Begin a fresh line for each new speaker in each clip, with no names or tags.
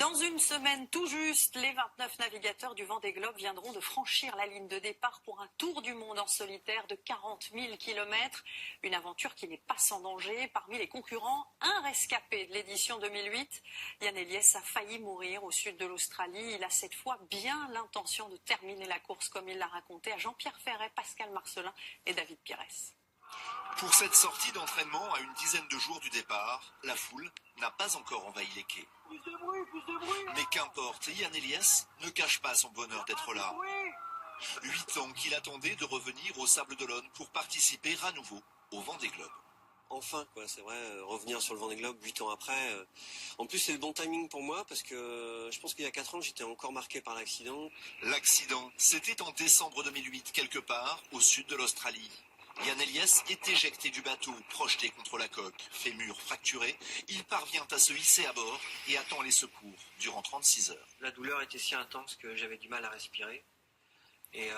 Dans une semaine tout juste, les 29 navigateurs du Vendée Globe viendront de franchir la ligne de départ pour un tour du monde en solitaire de 40 000 km. Une aventure qui n'est pas sans danger. Parmi les concurrents, un rescapé de l'édition 2008. Yann Eliès a failli mourir au sud de l'Australie. Il a cette fois bien l'intention de terminer la course comme il l'a raconté à Jean-Pierre Ferret, Pascal Marcelin et David Pires.
Pour cette sortie d'entraînement à une dizaine de jours du départ, la foule n'a pas encore envahi les quais.
Plus de bruit.
Mais qu'importe, Yann Eliès ne cache pas son bonheur d'être là. 8 ans qu'il attendait de revenir au Sable d'Olonne pour participer à nouveau au Vendée Globe.
Enfin, quoi, c'est vrai, revenir sur le Vendée Globe 8 ans après. En plus, c'est le bon timing pour moi parce que je pense qu'il y a 4 ans, j'étais encore marqué par l'accident.
L'accident, c'était en décembre 2008, quelque part au sud de l'Australie. Yann Eliès est éjecté du bateau, projeté contre la coque, fémur fracturé. Il parvient à se hisser à bord et attend les secours durant 36 heures.
La douleur était si intense que j'avais du mal à respirer. Et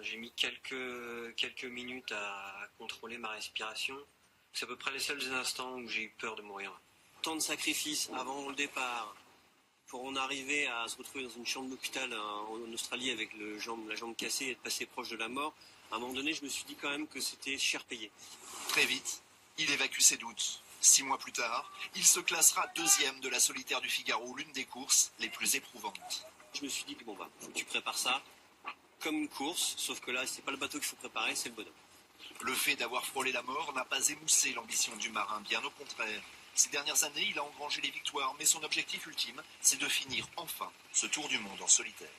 j'ai mis quelques minutes à contrôler ma respiration. C'est à peu près les seuls instants où j'ai eu peur de mourir. Tant de sacrifices avant le départ pour en arriver à se retrouver dans une chambre d'hôpital en Australie avec la jambe cassée et de passer proche de la mort. À un moment donné, je me suis dit quand même que c'était cher payé.
Très vite, il évacue ses doutes. 6 mois plus tard, il se classera 2e de la solitaire du Figaro, l'une des courses les plus éprouvantes.
Je me suis dit que faut que tu prépares ça comme une course, sauf que là, c'est pas le bateau qu'il faut préparer, c'est le bonhomme.
Le fait d'avoir frôlé la mort n'a pas émoussé l'ambition du marin, bien au contraire. Ces dernières années, il a engrangé les victoires, mais son objectif ultime, c'est de finir enfin ce tour du monde en solitaire.